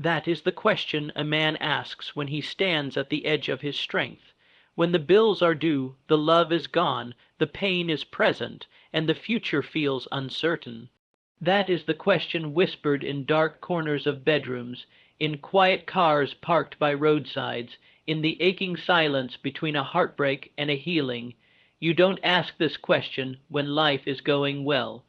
That is the question a man asks when he stands at the edge of his strength. When the bills are due, the love is gone, the pain is present, and the future feels uncertain. That is the question whispered in dark corners of bedrooms, in quiet cars parked by roadsides, in the aching silence between a heartbreak and a healing. You don't ask this question when life is going well.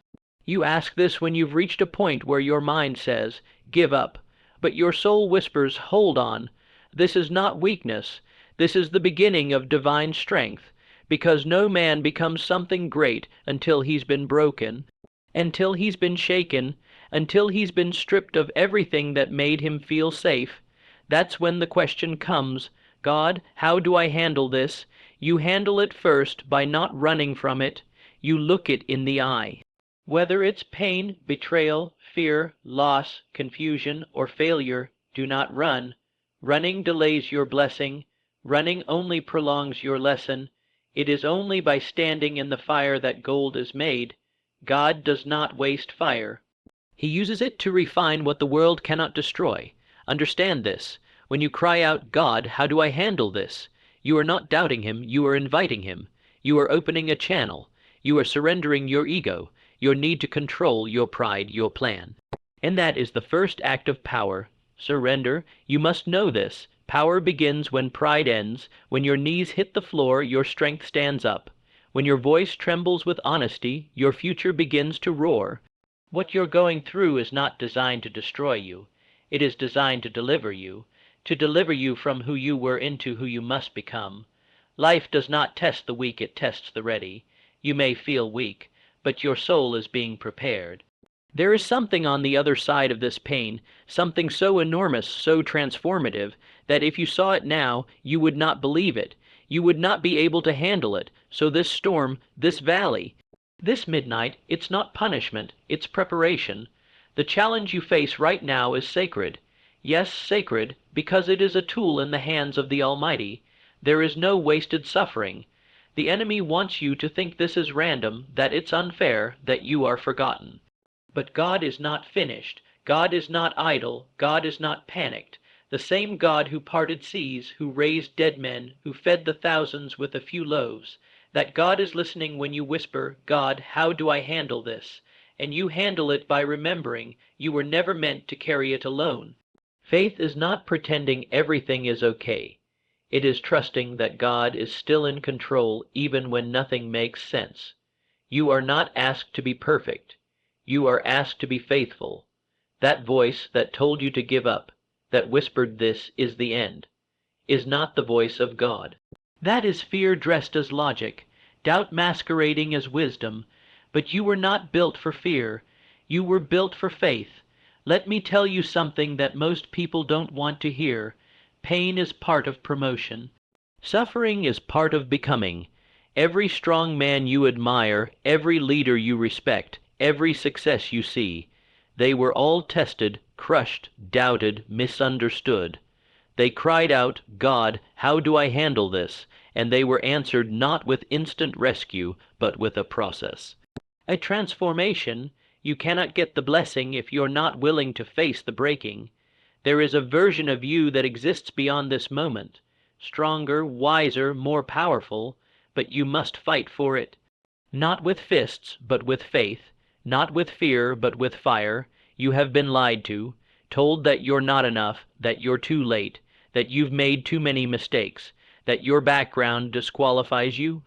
You ask this when you've reached a point where your mind says, "Give up." But your soul whispers, "Hold on. This is not weakness. This is the beginning of divine strength, because no man becomes something great until he's been broken, until he's been shaken, until he's been stripped of everything that made him feel safe. That's when the question comes, God, how do I handle this? You handle it first by not running from it. You look it in the eye. Whether it's pain, betrayal, fear, loss, confusion, or failure, do not run. Running delays your blessing. Running only prolongs your lesson. It is only by standing in the fire that gold is made. God does not waste fire. He uses it to refine what the world cannot destroy. Understand this. When you cry out, "God, how do I handle this?" you are not doubting him, you are inviting him. You are opening a channel. You are surrendering your ego, your need to control, your pride, your plan. And that is the first act of power. Surrender. You must know this. Power begins when pride ends. When your knees hit the floor, your strength stands up. When your voice trembles with honesty, your future begins to roar. What you're going through is not designed to destroy you. It is designed to deliver you from who you were into who you must become. Life does not test the weak, it tests the ready. You may feel weak, but your soul is being prepared. There is something on the other side of this pain, something so enormous, so transformative, that if you saw it now, you would not believe it. You would not be able to handle it. So this storm, this valley, this midnight, it's not punishment, it's preparation. The challenge you face right now is sacred. Yes, sacred, because it is a tool in the hands of the Almighty. There is no wasted suffering. The enemy wants you to think this is random, that it's unfair, that you are forgotten. But God is not finished. God is not idle. God is not panicked. The same God who parted seas, who raised dead men, who fed the thousands with a few loaves, that God is listening when you whisper, "God, how do I handle this?" And you handle it by remembering you were never meant to carry it alone. Faith is not pretending everything is okay. It is trusting that God is still in control even when nothing makes sense. You are not asked to be perfect. You are asked to be faithful. That voice that told you to give up, that whispered this is the end, is not the voice of God. That is fear dressed as logic, doubt masquerading as wisdom. But you were not built for fear. You were built for faith. Let me tell you something that most people don't want to hear. Pain is part of promotion. Suffering is part of becoming. Every strong man you admire, every leader you respect, every success you see, they were all tested, crushed, doubted, misunderstood. They cried out, "God, how do I handle this?" And they were answered not with instant rescue, but with a process. A transformation. You cannot get the blessing if you're not willing to face the breaking. There is a version of you that exists beyond this moment, stronger, wiser, more powerful, but you must fight for it. Not with fists, but with faith. Not with fear, but with fire. You have been lied to, told that you're not enough, that you're too late, that you've made too many mistakes, that your background disqualifies you.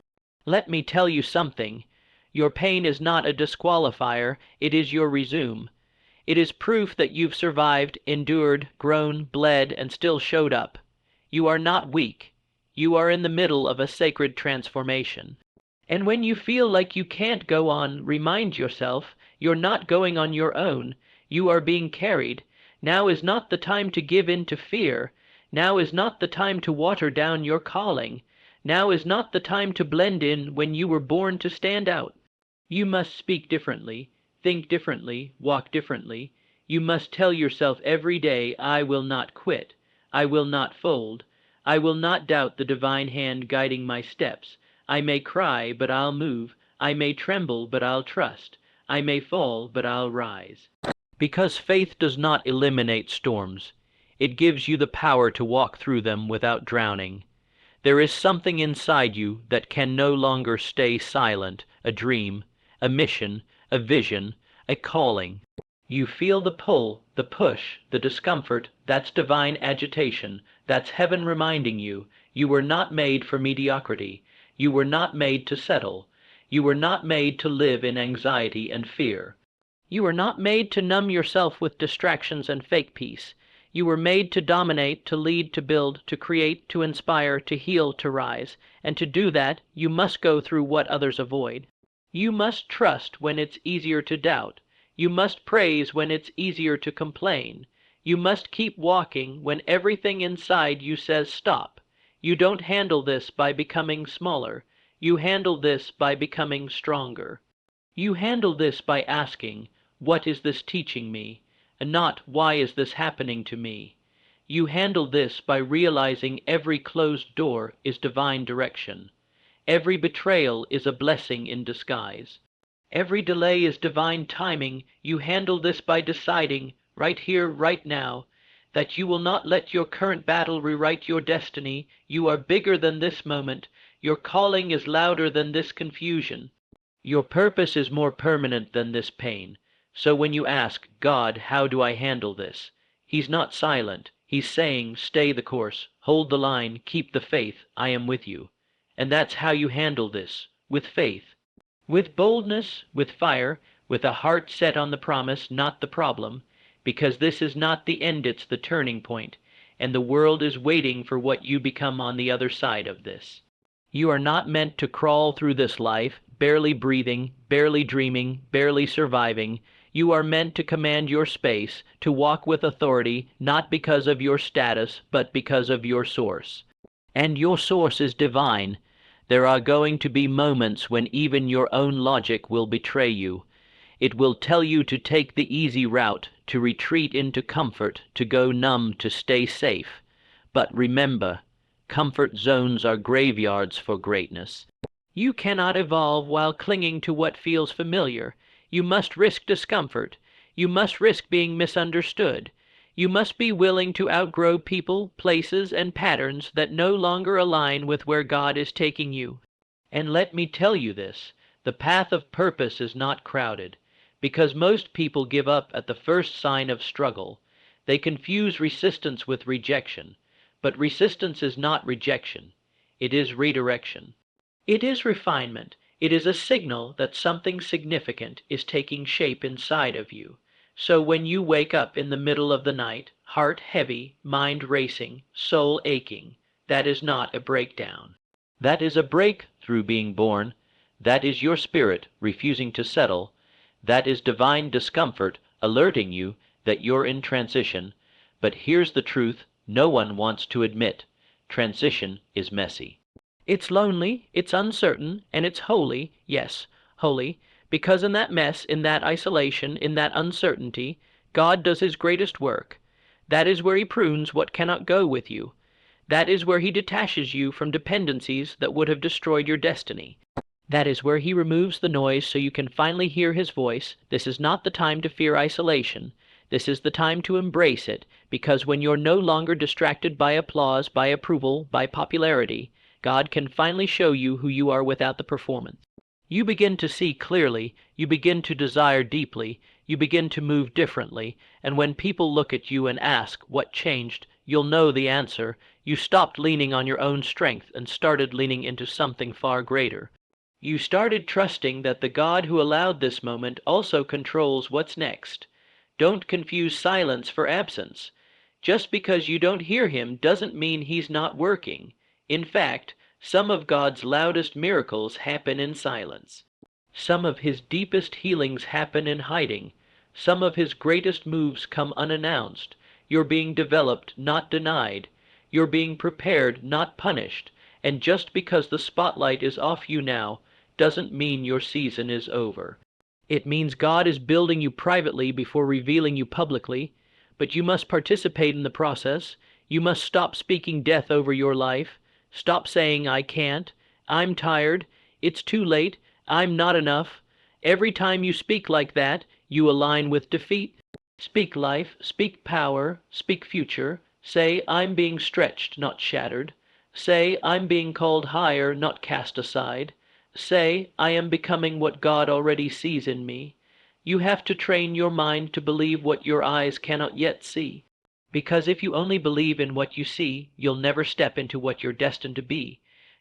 Let me tell you something. Your pain is not a disqualifier, it is your resume. It is proof that you've survived, endured, grown, bled, and still showed up. You are not weak. You are in the middle of a sacred transformation. And when you feel like you can't go on, remind yourself you're not going on your own. You are being carried. Now is not the time to give in to fear. Now is not the time to water down your calling. Now is not the time to blend in when you were born to stand out. You must speak differently, think differently, walk differently. You must tell yourself every day, "I will not quit. I will not fold. I will not doubt the divine hand guiding my steps. I may cry, but I'll move. I may tremble, but I'll trust. I may fall, but I'll rise." Because faith does not eliminate storms. It gives you the power to walk through them without drowning. There is something inside you that can no longer stay silent, a dream, a mission, a vision, a calling. You feel the pull, the push, the discomfort. That's divine agitation. That's heaven reminding you, you were not made for mediocrity. You were not made to settle. You were not made to live in anxiety and fear. You were not made to numb yourself with distractions and fake peace. You were made to dominate, to lead, to build, to create, to inspire, to heal, to rise. And to do that, you must go through what others avoid. You must trust when it's easier to doubt. You must praise when it's easier to complain. You must keep walking when everything inside you says stop. You don't handle this by becoming smaller. You handle this by becoming stronger. You handle this by asking, what is this teaching me? And not, why is this happening to me? You handle this by realizing every closed door is divine direction. Every betrayal is a blessing in disguise. Every delay is divine timing. You handle this by deciding, right here, right now, that you will not let your current battle rewrite your destiny. You are bigger than this moment. Your calling is louder than this confusion. Your purpose is more permanent than this pain. So when you ask, God, how do I handle this? He's not silent. He's saying, stay the course, hold the line, keep the faith, I am with you. And that's how you handle this, with faith. With boldness, with fire, with a heart set on the promise, not the problem, because this is not the end, it's the turning point, and the world is waiting for what you become on the other side of this. You are not meant to crawl through this life, barely breathing, barely dreaming, barely surviving. You are meant to command your space, to walk with authority, not because of your status, but because of your source. And your source is divine. There are going to be moments when even your own logic will betray you. It will tell you to take the easy route, to retreat into comfort, to go numb, to stay safe. But remember, comfort zones are graveyards for greatness. You cannot evolve while clinging to what feels familiar. You must risk discomfort. You must risk being misunderstood. You must be willing to outgrow people, places, and patterns that no longer align with where God is taking you. And let me tell you this, the path of purpose is not crowded, because most people give up at the first sign of struggle. They confuse resistance with rejection, but resistance is not rejection. It is redirection. It is refinement. It is a signal that something significant is taking shape inside of you. So when you wake up in the middle of the night, heart heavy, mind racing, soul aching, that is not a breakdown. That is a break through being born. That is your spirit refusing to settle. That is divine discomfort alerting you that you're in transition. But here's the truth no one wants to admit. Transition is messy. It's lonely, it's uncertain, and it's holy, yes, holy, because in that mess, in that isolation, in that uncertainty, God does his greatest work. That is where he prunes what cannot go with you. That is where he detaches you from dependencies that would have destroyed your destiny. That is where he removes the noise so you can finally hear his voice. This is not the time to fear isolation. This is the time to embrace it, because when you're no longer distracted by applause, by approval, by popularity, God can finally show you who you are without the performance. You begin to see clearly, you begin to desire deeply, you begin to move differently, and when people look at you and ask what changed, you'll know the answer. You stopped leaning on your own strength and started leaning into something far greater. You started trusting that the God who allowed this moment also controls what's next. Don't confuse silence for absence. Just because you don't hear him doesn't mean he's not working. In fact, some of God's loudest miracles happen in silence. Some of his deepest healings happen in hiding. Some of his greatest moves come unannounced. You're being developed, not denied. You're being prepared, not punished. And just because the spotlight is off you now, doesn't mean your season is over. It means God is building you privately before revealing you publicly, but you must participate in the process. You must stop speaking death over your life. Stop saying, I can't, I'm tired, it's too late, I'm not enough. Every time you speak like that, you align with defeat. Speak life, speak power, speak future. Say, I'm being stretched, not shattered. Say, I'm being called higher, not cast aside. Say, I am becoming what God already sees in me. You have to train your mind to believe what your eyes cannot yet see. Because if you only believe in what you see, you'll never step into what you're destined to be.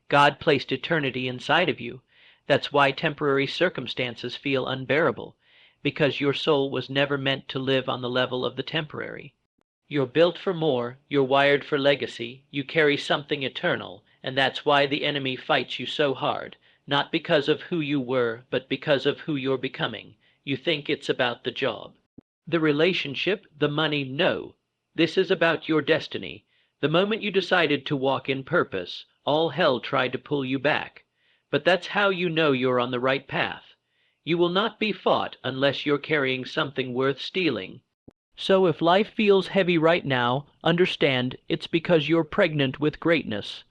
God placed eternity inside of you. That's why temporary circumstances feel unbearable, because your soul was never meant to live on the level of the temporary. You're built for more, you're wired for legacy, you carry something eternal, and that's why the enemy fights you so hard, not because of who you were, but because of who you're becoming. You think it's about the job. The relationship, the money, no. This is about your destiny. The moment you decided to walk in purpose, all hell tried to pull you back. But that's how you know you're on the right path. You will not be fought unless you're carrying something worth stealing. So if life feels heavy right now, understand it's because you're pregnant with greatness.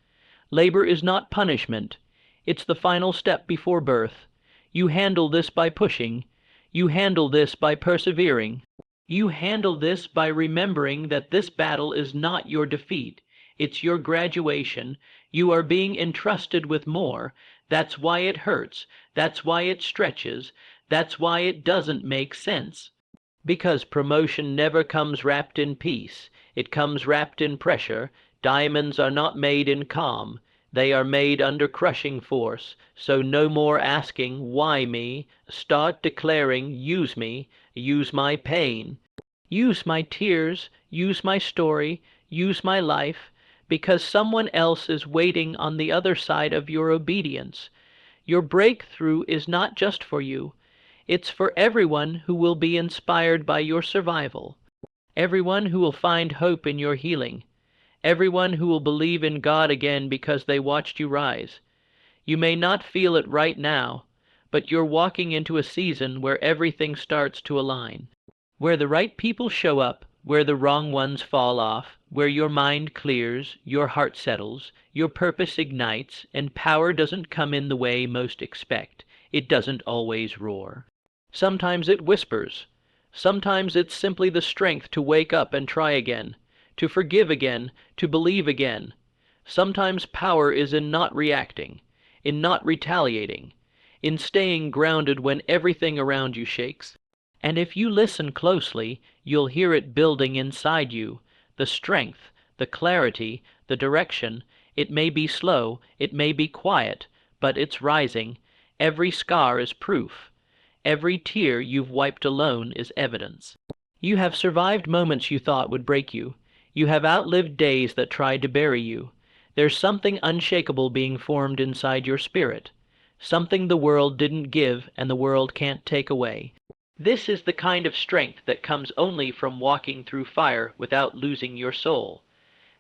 Labor is not punishment. It's the final step before birth. You handle this by pushing. You handle this by persevering. You handle this by remembering that this battle is not your defeat. It's your graduation. You are being entrusted with more. That's why it hurts. That's why it stretches. That's why it doesn't make sense. Because promotion never comes wrapped in peace. It comes wrapped in pressure. Diamonds are not made in calm. They are made under crushing force. So no more asking, why me? Start declaring, use me. Use my pain. Use my tears. Use my story. Use my life. Because someone else is waiting on the other side of your obedience. Your breakthrough is not just for you. It's for everyone who will be inspired by your survival, everyone who will find hope in your healing, everyone who will believe in God again because they watched you rise. You may not feel it right now, but you're walking into a season where everything starts to align, where the right people show up, where the wrong ones fall off, where your mind clears, your heart settles, your purpose ignites, and power doesn't come in the way most expect. It doesn't always roar. Sometimes it whispers. Sometimes it's simply the strength to wake up and try again, to forgive again, to believe again. Sometimes power is in not reacting, in not retaliating, in staying grounded when everything around you shakes. And if you listen closely, you'll hear it building inside you, the strength, the clarity, the direction. It may be slow, it may be quiet, but it's rising. Every scar is proof. Every tear you've wiped alone is evidence. You have survived moments you thought would break you. You have outlived days that tried to bury you. There's something unshakable being formed inside your spirit, something the world didn't give and the world can't take away. This is the kind of strength that comes only from walking through fire without losing your soul,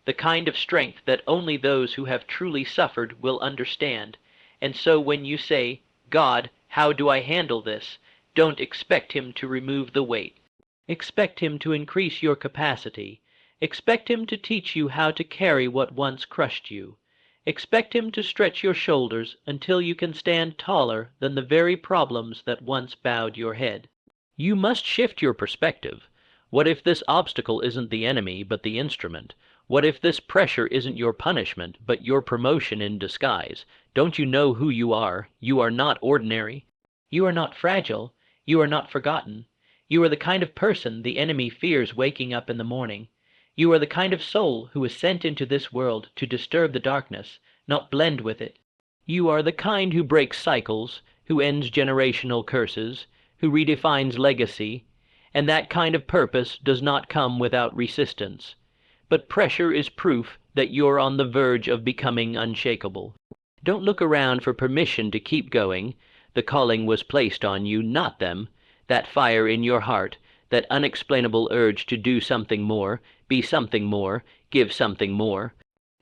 the kind of strength that only those who have truly suffered will understand. And so when you say, God, how do I handle this? Don't expect him to remove the weight. Expect him to increase your capacity. Expect him to teach you how to carry what once crushed you. Expect him to stretch your shoulders until you can stand taller than the very problems that once bowed your head. You must shift your perspective. What if this obstacle isn't the enemy, but the instrument? What if this pressure isn't your punishment, but your promotion in disguise? Don't you know who you are? You are not ordinary. You are not fragile. You are not forgotten. You are the kind of person the enemy fears waking up in the morning. You are the kind of soul who is sent into this world to disturb the darkness, not blend with it. You are the kind who breaks cycles, who ends generational curses, who redefines legacy, and that kind of purpose does not come without resistance. But pressure is proof that you're on the verge of becoming unshakable. Don't look around for permission to keep going. The calling was placed on you, not them. That fire in your heart, that unexplainable urge to do something more, be something more, give something more.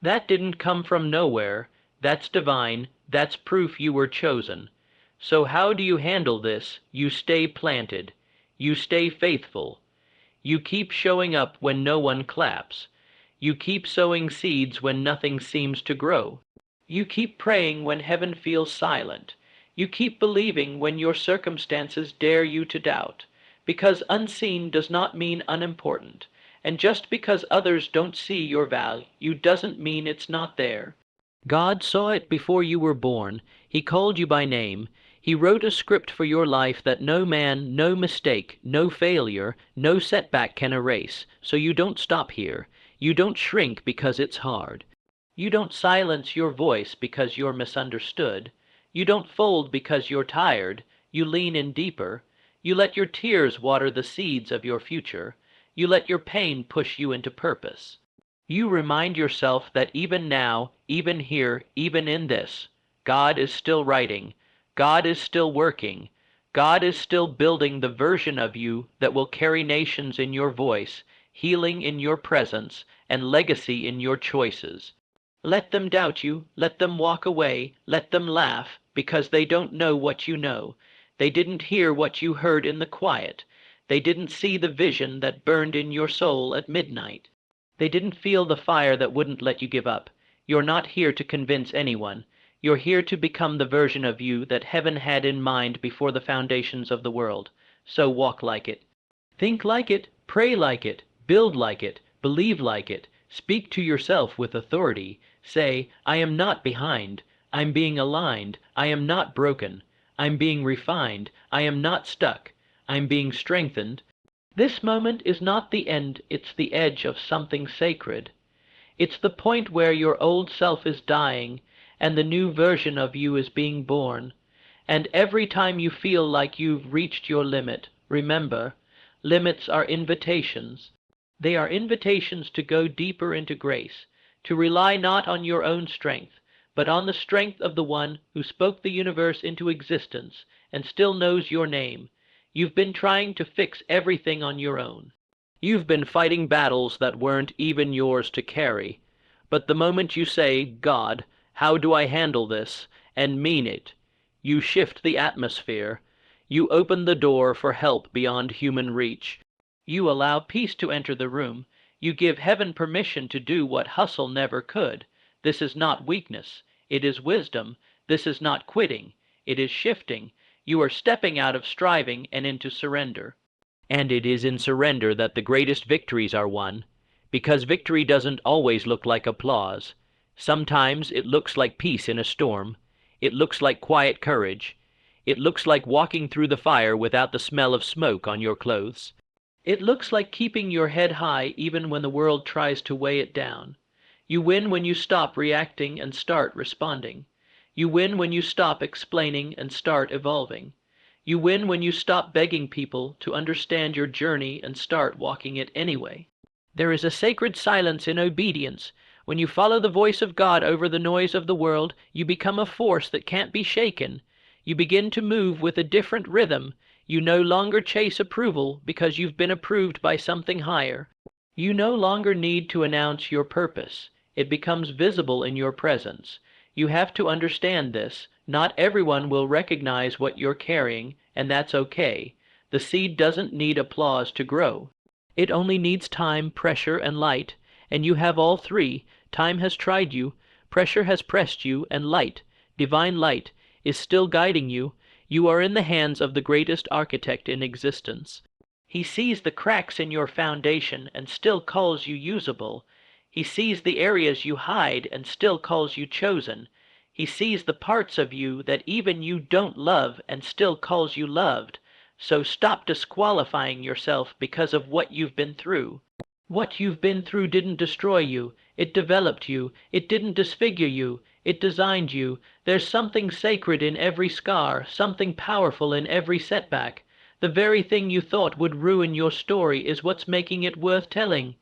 That didn't come from nowhere. That's divine. That's proof you were chosen. So how do you handle this? You stay planted. You stay faithful. You keep showing up when no one claps. You keep sowing seeds when nothing seems to grow. You keep praying when heaven feels silent. You keep believing when your circumstances dare you to doubt. because unseen does not mean unimportant, and just because others don't see your value doesn't mean it's not there. God saw it before you were born. He called you by name. He wrote a script for your life that no man, no mistake, no failure, no setback can erase, so you don't stop here. You don't shrink because it's hard. You don't silence your voice because you're misunderstood. You don't fold because you're tired. You lean in deeper. You let your tears water the seeds of your future. You let your pain push you into purpose. You remind yourself that even now, even here, even in this, God is still writing. God is still working. God is still building the version of you that will carry nations in your voice, healing in your presence, and legacy in your choices. Let them doubt you, let them walk away, let them laugh, because they don't know what you know. They didn't hear what you heard in the quiet. They didn't see the vision that burned in your soul at midnight. They didn't feel the fire that wouldn't let you give up. You're not here to convince anyone. You're here to become the version of you that heaven had in mind before the foundations of the world. So walk like it. Think like it, pray like it, build like it, believe like it. Speak to yourself with authority. Say, I am not behind. I'm being aligned. I am not broken. I'm being refined. I am not stuck. I'm being strengthened. This moment is not the end, it's the edge of something sacred. It's the point where your old self is dying and the new version of you is being born. And every time you feel like you've reached your limit, remember, limits are invitations. They are invitations to go deeper into grace, to rely not on your own strength, but on the strength of the one who spoke the universe into existence and still knows your name. You've been trying to fix everything on your own. You've been fighting battles that weren't even yours to carry. But the moment you say, God, how do I handle this, and mean it, you shift the atmosphere. You open the door for help beyond human reach. You allow peace to enter the room. You give heaven permission to do what hustle never could. This is not weakness. It is wisdom. This is not quitting. It is shifting. You are stepping out of striving and into surrender. And it is in surrender that the greatest victories are won, because victory doesn't always look like applause. Sometimes it looks like peace in a storm. It looks like quiet courage. It looks like walking through the fire without the smell of smoke on your clothes. It looks like keeping your head high even when the world tries to weigh it down. You win when you stop reacting and start responding. You win when you stop explaining and start evolving. You win when you stop begging people to understand your journey and start walking it anyway. There is a sacred silence in obedience. When you follow the voice of God over the noise of the world, you become a force that can't be shaken. You begin to move with a different rhythm. You no longer chase approval because you've been approved by something higher. You no longer need to announce your purpose. It becomes visible in your presence. You have to understand this. Not everyone will recognize what you're carrying, and that's okay. The seed doesn't need applause to grow. It only needs time, pressure, and light, and you have all three. Time has tried you, pressure has pressed you, and light, divine light, is still guiding you. You are in the hands of the greatest architect in existence. He sees the cracks in your foundation and still calls you usable. He sees the areas you hide and still calls you chosen. He sees the parts of you that even you don't love and still calls you loved. So stop disqualifying yourself because of what you've been through. What you've been through didn't destroy you. It developed you. It didn't disfigure you. It designed you. There's something sacred in every scar, something powerful in every setback. The very thing you thought would ruin your story is what's making it worth telling.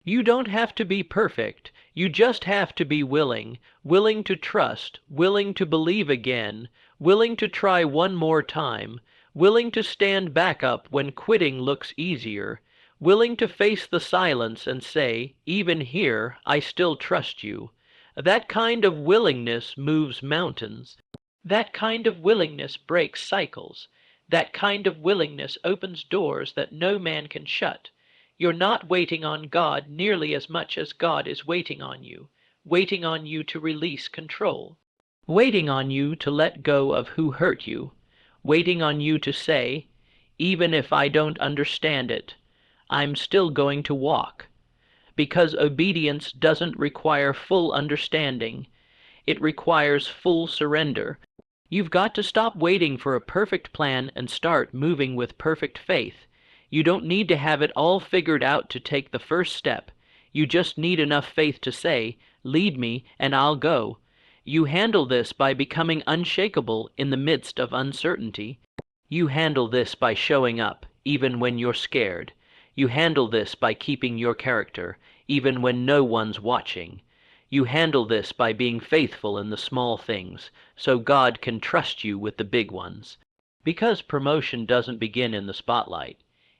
You don't have to be perfect. You just have to be willing. Willing to trust. Willing to believe again. Willing to try one more time. Willing to stand back up when quitting looks easier. Willing to face the silence and say, even here, I still trust you. That kind of willingness moves mountains. That kind of willingness breaks cycles. That kind of willingness opens doors that no man can shut. You're not waiting on God nearly as much as God is waiting on you to release control, waiting on you to let go of who hurt you, waiting on you to say, even if I don't understand it. I'm still going to walk. Because obedience doesn't require full understanding. It requires full surrender. You've got to stop waiting for a perfect plan and start moving with perfect faith. You don't need to have it all figured out to take the first step. You just need enough faith to say, "Lead me, and I'll go." You handle this by becoming unshakable in the midst of uncertainty. You handle this by showing up, even when you're scared. You handle this by keeping your character, even when no one's watching. You handle this by being faithful in the small things, so God can trust you with the big ones. Because promotion doesn't begin in the spotlight.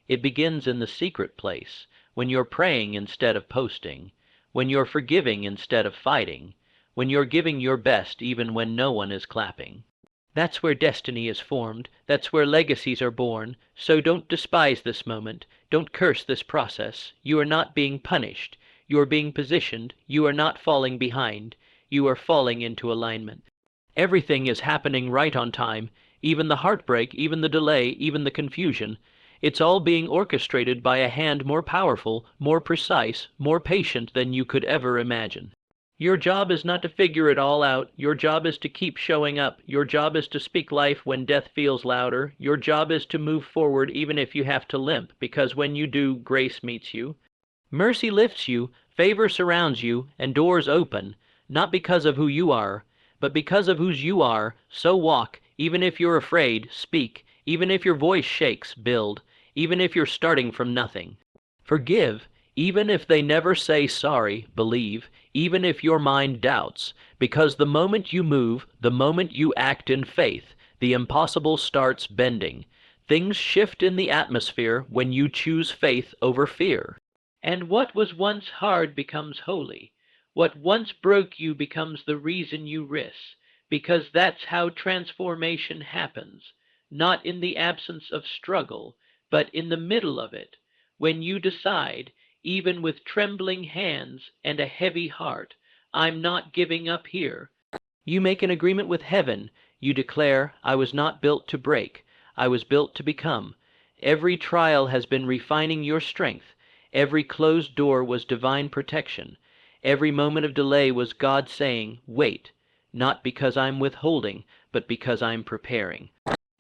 It begins in the secret place, when you're praying instead of posting, when you're forgiving instead of fighting, when you're giving your best even when no one is clapping. That's where destiny is formed, that's where legacies are born, so don't despise this moment, don't curse this process. You are not being punished, you are being positioned, you are not falling behind, you are falling into alignment. Everything is happening right on time, even the heartbreak, even the delay, even the confusion. It's all being orchestrated by a hand more powerful, more precise, more patient than you could ever imagine. Your job is not to figure it all out. Your job is to keep showing up. Your job is to speak life when death feels louder. Your job is to move forward even if you have to limp, because when you do, grace meets you. Mercy lifts you, favor surrounds you, and doors open, not because of who you are, but because of whose you are. So walk, even if you're afraid, speak, even if your voice shakes, build, even if you're starting from nothing. Forgive, even if they never say sorry, believe, even if your mind doubts, because the moment you move, the moment you act in faith, the impossible starts bending. Things shift in the atmosphere when you choose faith over fear. And what was once hard becomes holy. What once broke you becomes the reason you risk, because that's how transformation happens, not in the absence of struggle, but in the middle of it, when you decide, even with trembling hands and a heavy heart, I'm not giving up here. You make an agreement with heaven. You declare, I was not built to break. I was built to become. Every trial has been refining your strength. Every closed door was divine protection. Every moment of delay was God saying, wait, not because I'm withholding, but because I'm preparing.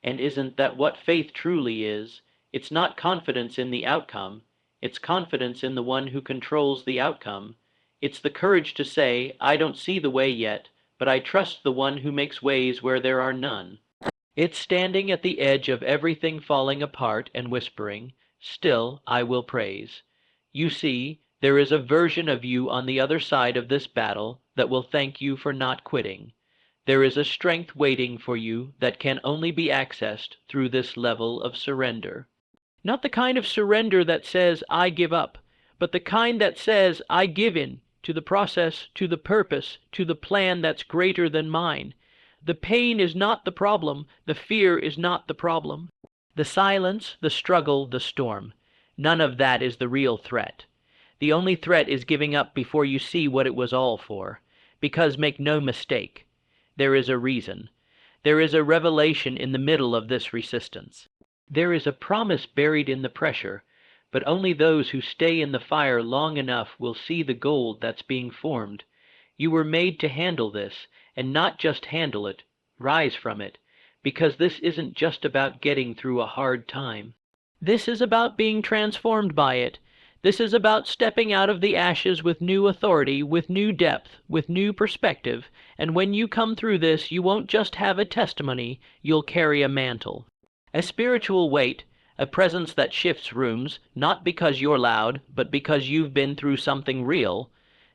And isn't that what faith truly is? It's not confidence in the outcome. It's confidence in the one who controls the outcome. It's the courage to say, I don't see the way yet, but I trust the one who makes ways where there are none. It's standing at the edge of everything falling apart and whispering, still I will praise. You see, there is a version of you on the other side of this battle that will thank you for not quitting. There is a strength waiting for you that can only be accessed through this level of surrender. Not the kind of surrender that says, I give up, but the kind that says, I give in to the process, to the purpose, to the plan that's greater than mine. The pain is not the problem, the fear is not the problem. The silence, the struggle, the storm. None of that is the real threat. The only threat is giving up before you see what it was all for. Because make no mistake, there is a reason. There is a revelation in the middle of this resistance. There is a promise buried in the pressure, but only those who stay in the fire long enough will see the gold that's being formed. You were made to handle this, and not just handle it, rise from it, because this isn't just about getting through a hard time. This is about being transformed by it. This is about stepping out of the ashes with new authority, with new depth, with new perspective, and when you come through this, you won't just have a testimony, you'll carry a mantle. A spiritual weight, a presence that shifts rooms, not because you're loud, but because you've been through something real.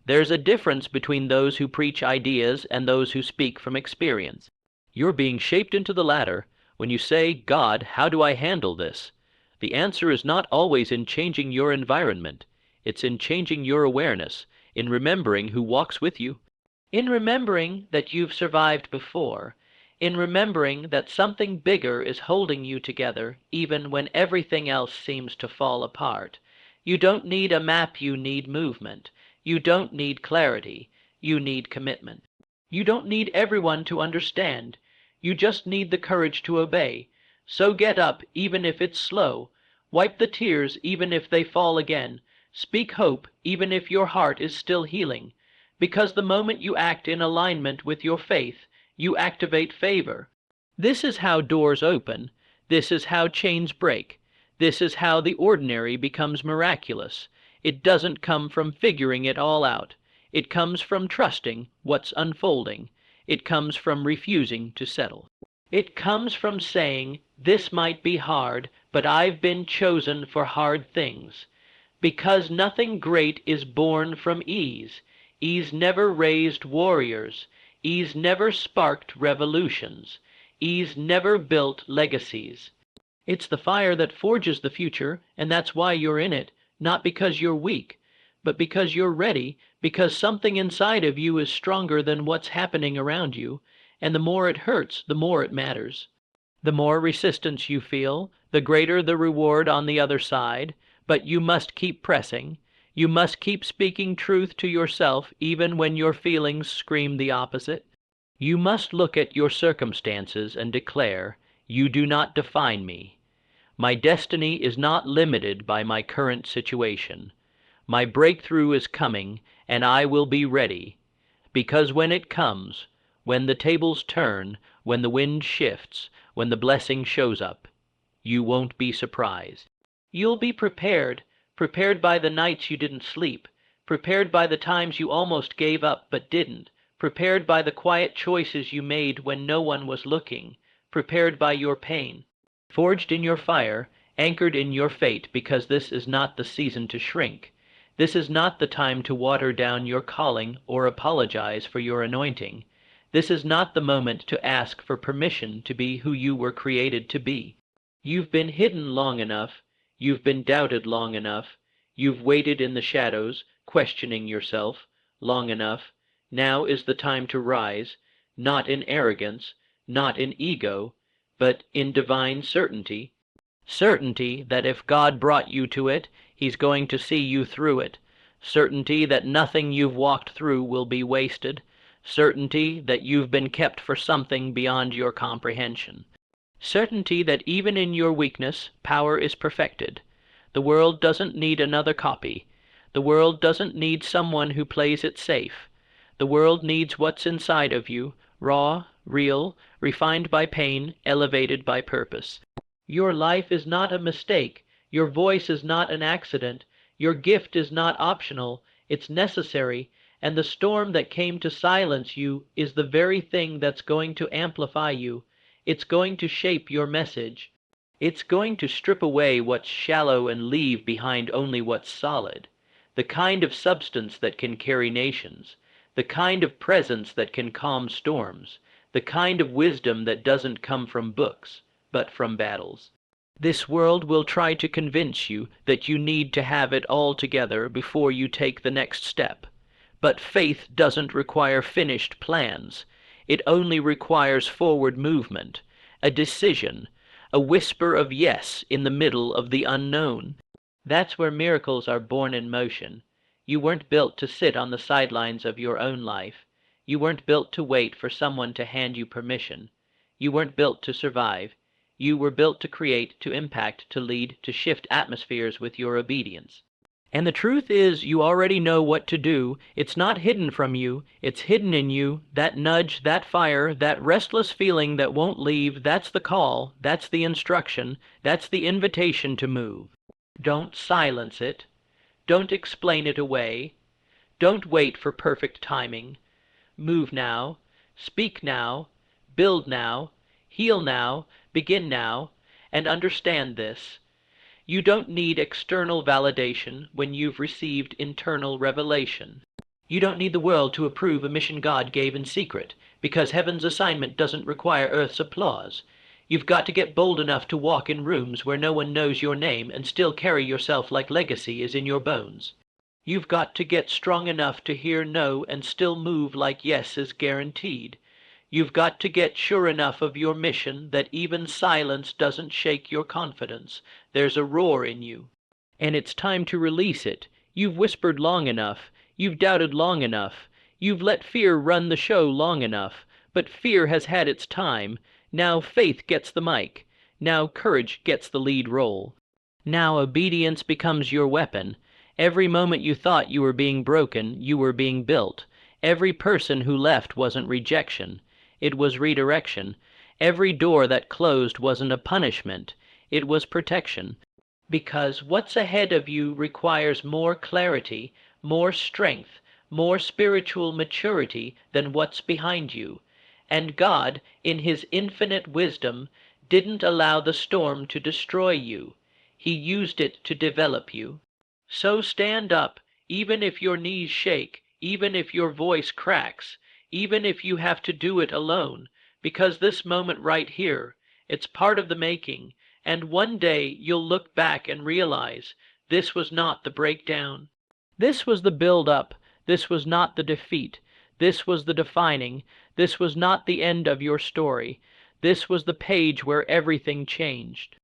There's a difference between those who preach ideas and those who speak from experience. You're being shaped into the latter. When you say, God, how do I handle this? The answer is not always in changing your environment. It's in changing your awareness, in remembering who walks with you, in remembering that you've survived before, in remembering that something bigger is holding you together even when everything else seems to fall apart. You don't need a map, you need movement. You don't need clarity, you need commitment. You don't need everyone to understand. You just need the courage to obey. So get up, even if it's slow. Wipe the tears, even if they fall again. Speak hope, even if your heart is still healing. Because the moment you act in alignment with your faith, you activate favor. This is how doors open. This is how chains break. This is how the ordinary becomes miraculous. It doesn't come from figuring it all out. It comes from trusting what's unfolding. It comes from refusing to settle. It comes from saying, this might be hard, but I've been chosen for hard things. Because nothing great is born from ease. Ease never raised warriors. Ease never sparked revolutions. Ease never built legacies. It's the fire that forges the future, and that's why you're in it, not because you're weak, but because you're ready, because something inside of you is stronger than what's happening around you, and the more it hurts, the more it matters. The more resistance you feel, the greater the reward on the other side, but you must keep pressing. You must keep speaking truth to yourself even when your feelings scream the opposite. You must look at your circumstances and declare, you do not define me. My destiny is not limited by my current situation. My breakthrough is coming, and I will be ready. Because when it comes, when the tables turn, when the wind shifts, when the blessing shows up, you won't be surprised. You'll be prepared, prepared by the nights you didn't sleep, prepared by the times you almost gave up but didn't, prepared by the quiet choices you made when no one was looking, prepared by your pain. Forged in your fire, anchored in your fate, because this is not the season to shrink. This is not the time to water down your calling or apologize for your anointing. This is not the moment to ask for permission to be who you were created to be. You've been hidden long enough. You've been doubted long enough. You've waited in the shadows, questioning yourself, long enough. Now is the time to rise, not in arrogance, not in ego, but in divine certainty. Certainty that if God brought you to it, He's going to see you through it. Certainty that nothing you've walked through will be wasted. Certainty that you've been kept for something beyond your comprehension. Certainty that even in your weakness, power is perfected. The world doesn't need another copy. The world doesn't need someone who plays it safe. The world needs what's inside of you, raw, real, refined by pain, elevated by purpose. Your life is not a mistake. Your voice is not an accident. Your gift is not optional. It's necessary. And the storm that came to silence you is the very thing that's going to amplify you. It's going to shape your message. It's going to strip away what's shallow and leave behind only what's solid. The kind of substance that can carry nations. The kind of presence that can calm storms. The kind of wisdom that doesn't come from books, but from battles. This world will try to convince you that you need to have it all together before you take the next step. But faith doesn't require finished plans. It only requires forward movement, a decision, a whisper of yes in the middle of the unknown. That's where miracles are born in motion. You weren't built to sit on the sidelines of your own life. You weren't built to wait for someone to hand you permission. You weren't built to survive. You were built to create, to impact, to lead, to shift atmospheres with your obedience. And the truth is, you already know what to do. It's not hidden from you. It's hidden in you. That nudge, that fire, that restless feeling that won't leave, that's the call, that's the instruction, that's the invitation to move. Don't silence it. Don't explain it away. Don't wait for perfect timing. Move now. Speak now. Build now. Heal now. Begin now. And understand this. You don't need external validation when you've received internal revelation. You don't need the world to approve a mission God gave in secret, because heaven's assignment doesn't require earth's applause. You've got to get bold enough to walk in rooms where no one knows your name and still carry yourself like legacy is in your bones. You've got to get strong enough to hear no and still move like yes is guaranteed. You've got to get sure enough of your mission that even silence doesn't shake your confidence. There's a roar in you. And it's time to release it. You've whispered long enough. You've doubted long enough. You've let fear run the show long enough. But fear has had its time. Now faith gets the mic. Now courage gets the lead role. Now obedience becomes your weapon. Every moment you thought you were being broken, you were being built. Every person who left wasn't rejection. It was redirection. Every door that closed wasn't a punishment. It was protection. Because what's ahead of you requires more clarity, more strength, more spiritual maturity than what's behind you. And God, in His infinite wisdom, didn't allow the storm to destroy you. He used it to develop you. So stand up, even if your knees shake, even if your voice cracks, even if you have to do it alone, because this moment right here, it's part of the making, and one day you'll look back and realize this was not the breakdown. This was the build-up. This was not the defeat. This was the defining. This was not the end of your story. This was the page where everything changed.